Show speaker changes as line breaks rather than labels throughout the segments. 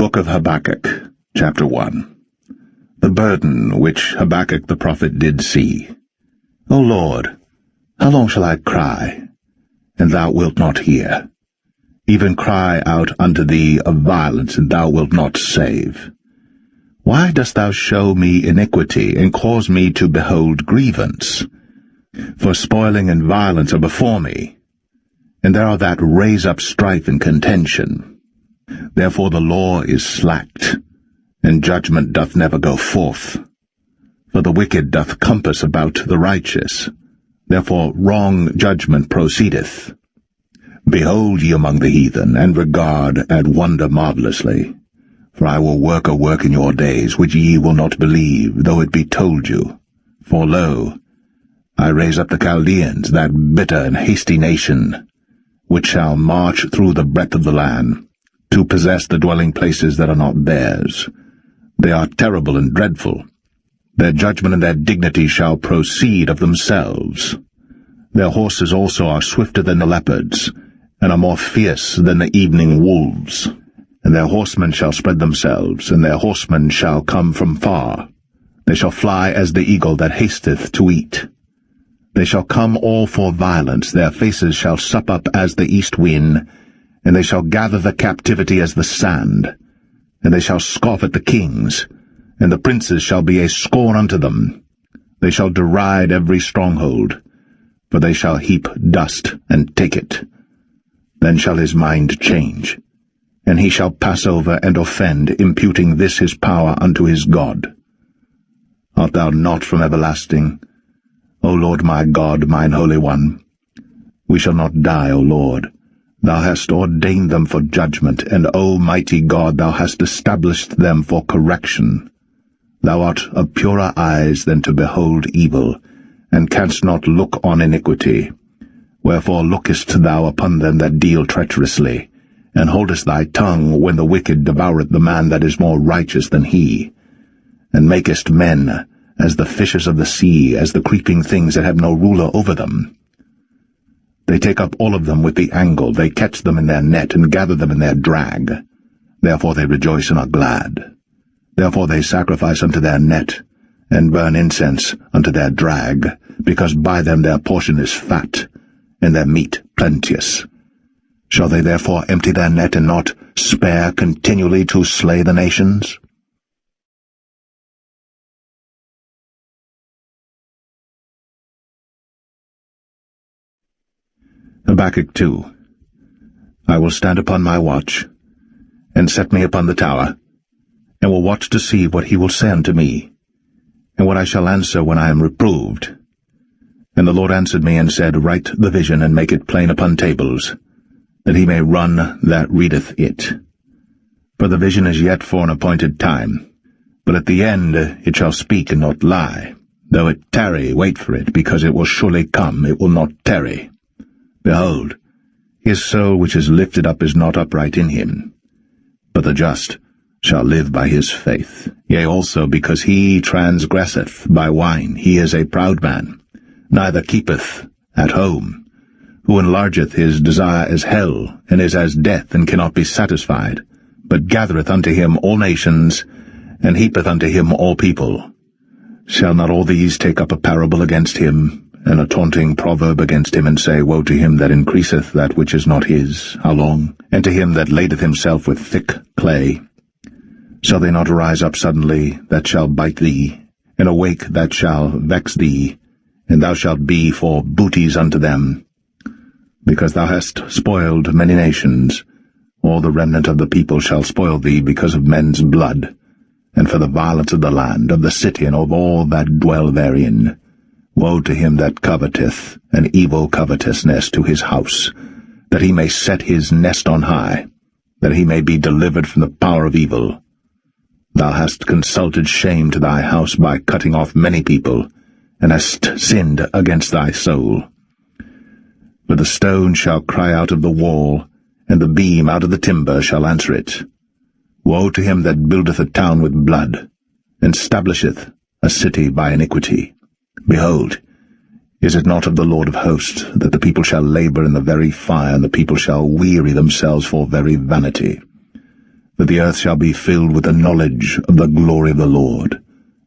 Book of Habakkuk, chapter 1. The burden which Habakkuk the prophet did see. O Lord, how long shall I cry, and thou wilt not hear? Even cry out unto thee of violence, and thou wilt not save. Why dost thou show me iniquity, and cause me to behold grievance? For spoiling and violence are before me, and there are that raise up strife and contention. Therefore the law is slacked, and judgment doth never go forth. For the wicked doth compass about the righteous, therefore wrong judgment proceedeth. Behold ye among the heathen, and regard and wonder marvelously. For I will work a work in your days, which ye will not believe, though it be told you. For lo, I raise up the Chaldeans, that bitter and hasty nation, which shall march through the breadth of the land, to possess the dwelling places that are not theirs. They are terrible and dreadful. Their judgment and their dignity shall proceed of themselves. Their horses also are swifter than the leopards, and are more fierce than the evening wolves. And their horsemen shall spread themselves, and their horsemen shall come from far. They shall fly as the eagle that hasteth to eat. They shall come all for violence, their faces shall sup up as the east wind, and they shall gather the captivity as the sand. And they shall scoff at the kings, and the princes shall be a scorn unto them. They shall deride every stronghold, for they shall heap dust and take it. Then shall his mind change, and he shall pass over and offend, imputing this his power unto his God. Art thou not from everlasting, O Lord my God, mine Holy One? We shall not die, O Lord. Thou hast ordained them for judgment, and, O mighty God, thou hast established them for correction. Thou art of purer eyes than to behold evil, and canst not look on iniquity. Wherefore lookest thou upon them that deal treacherously, and holdest thy tongue when the wicked devoureth the man that is more righteous than he, and makest men as the fishes of the sea, as the creeping things that have no ruler over them. They take up all of them with the angle, they catch them in their net, and gather them in their drag. Therefore they rejoice and are glad. Therefore they sacrifice unto their net, and burn incense unto their drag, because by them their portion is fat, and their meat plenteous. Shall they therefore empty their net, and not spare continually to slay the nations? Habakkuk 2. I will stand upon my watch, and set me upon the tower, and will watch to see what he will say unto me, and what I shall answer when I am reproved. And the Lord answered me, and said, Write the vision, and make it plain upon tables, that he may run that readeth it. For the vision is yet for an appointed time, but at the end it shall speak and not lie. Though it tarry, wait for it, because it will surely come, it will not tarry. Behold, his soul which is lifted up is not upright in him, but the just shall live by his faith. Yea, also because he transgresseth by wine, he is a proud man, neither keepeth at home, who enlargeth his desire as hell, and is as death, and cannot be satisfied, but gathereth unto him all nations, and heapeth unto him all people. Shall not all these take up a parable against him, and a taunting proverb against him, and say, Woe to him that increaseth that which is not his, how long? And to him that ladeth himself with thick clay. Shall they not arise up suddenly that shall bite thee, and awake that shall vex thee, and thou shalt be for booties unto them? Because thou hast spoiled many nations, all the remnant of the people shall spoil thee because of men's blood, and for the violence of the land, of the city, and of all that dwell therein. Woe to him that coveteth an evil covetousness to his house, that he may set his nest on high, that he may be delivered from the power of evil. Thou hast consulted shame to thy house by cutting off many people, and hast sinned against thy soul. For the stone shall cry out of the wall, and the beam out of the timber shall answer it. Woe to him that buildeth a town with blood, and stablisheth a city by iniquity. Behold, is it not of the Lord of hosts, that the people shall labor in the very fire, and the people shall weary themselves for very vanity? that the earth shall be filled with the knowledge of the glory of the Lord,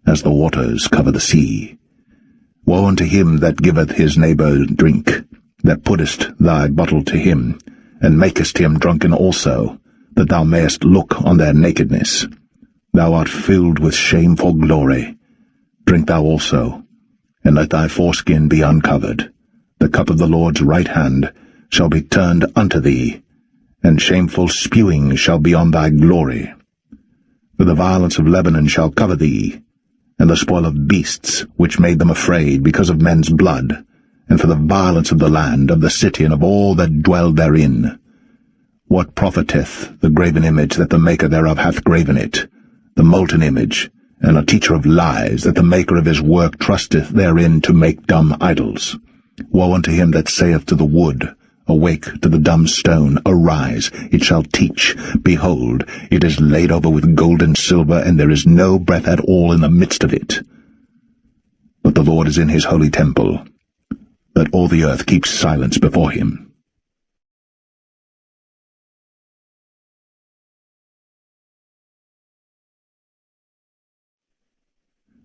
as the waters cover the sea. Woe unto him that giveth his neighbour drink, that puttest thy bottle to him, and makest him drunken also, that thou mayest look on their nakedness. Thou art filled with shame for glory. Drink thou also, and let thy foreskin be uncovered. The cup of the Lord's right hand shall be turned unto thee, and shameful spewing shall be on thy glory. For the violence of Lebanon shall cover thee, and the spoil of beasts which made them afraid because of men's blood, and for the violence of the land, of the city, and of all that dwell therein. What profiteth the graven image that the maker thereof hath graven it, the molten image, and a teacher of lies, that the maker of his work trusteth therein to make dumb idols? Woe unto him that saith to the wood, Awake, to the dumb stone, Arise, it shall teach. Behold, it is laid over with gold and silver, and there is no breath at all in the midst of it. But the Lord is in his holy temple. Let all the earth keep silence before him.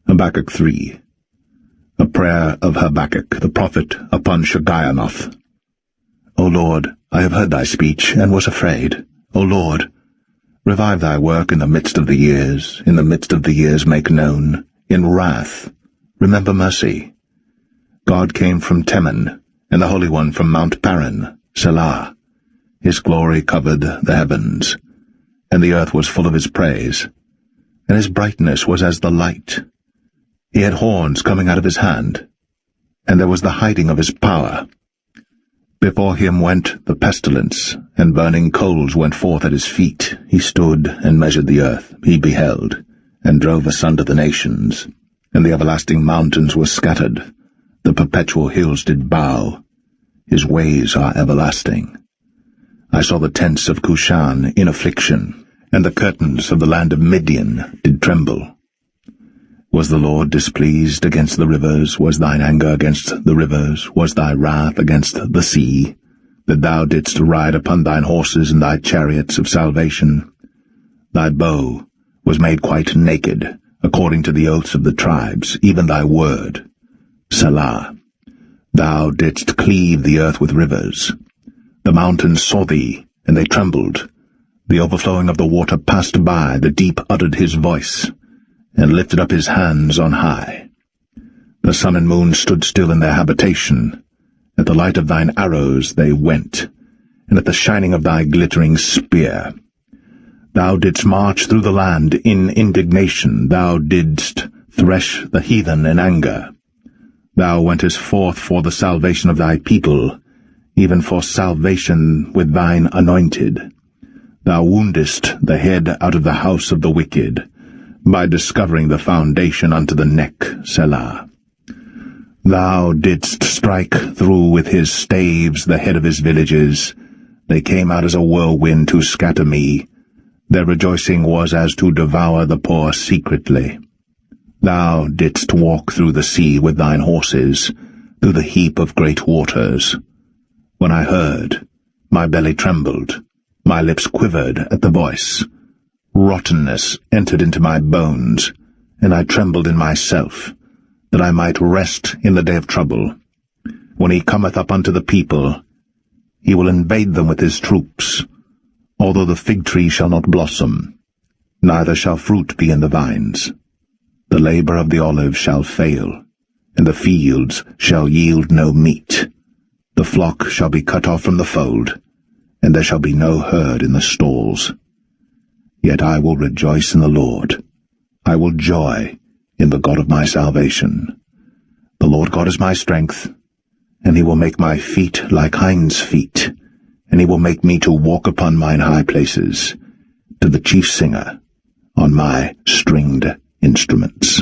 Habakkuk 3. A prayer of Habakkuk the prophet upon Shigionoth. O Lord, I have heard thy speech, and was afraid. O Lord, revive thy work in the midst of the years, in the midst of the years make known. In wrath, remember mercy. God came from Teman, and the Holy One from Mount Paran, Selah. His glory covered the heavens, and the earth was full of his praise, and his brightness was as the light. He had horns coming out of his hand, and there was the hiding of his power. Before him went the pestilence, and burning coals went forth at his feet. He stood and measured the earth. He beheld, and drove asunder the nations. And the everlasting mountains were scattered. The perpetual hills did bow. His ways are everlasting. I saw the tents of Cushan in affliction, and the curtains of the land of Midian did tremble. Was the Lord displeased against the rivers? Was thine anger against the rivers? Was thy wrath against the sea? That thou didst ride upon thine horses and thy chariots of salvation? Thy bow was made quite naked, according to the oaths of the tribes, even thy word. Selah. Thou didst cleave the earth with rivers. The mountains saw thee, and they trembled. The overflowing of the water passed by, the deep uttered his voice, and lifted up his hands on high. The sun and moon stood still in their habitation. At the light of thine arrows they went, and at the shining of thy glittering spear. Thou didst march through the land in indignation. Thou didst thresh the heathen in anger. Thou wentest forth for the salvation of thy people, even for salvation with thine anointed. Thou woundest the head out of the house of the wicked, by discovering the foundation unto the neck, Selah. Thou didst strike through with his staves the head of his villages. They came out as a whirlwind to scatter me. Their rejoicing was as to devour the poor secretly. Thou didst walk through the sea with thine horses, through the heap of great waters. When I heard, my belly trembled, my lips quivered at the voice. Rottenness entered into my bones, and I trembled in myself, that I might rest in the day of trouble. When he cometh up unto the people, he will invade them with his troops. Although the fig tree shall not blossom, neither shall fruit be in the vines. The labor of the olive shall fail, and the fields shall yield no meat. The flock shall be cut off from the fold, and there shall be no herd in the stalls. Yet I will rejoice in the Lord. I will joy in the God of my salvation. The Lord God is my strength, and he will make my feet like hinds' feet, and he will make me to walk upon mine high places, to the chief singer on my stringed instruments.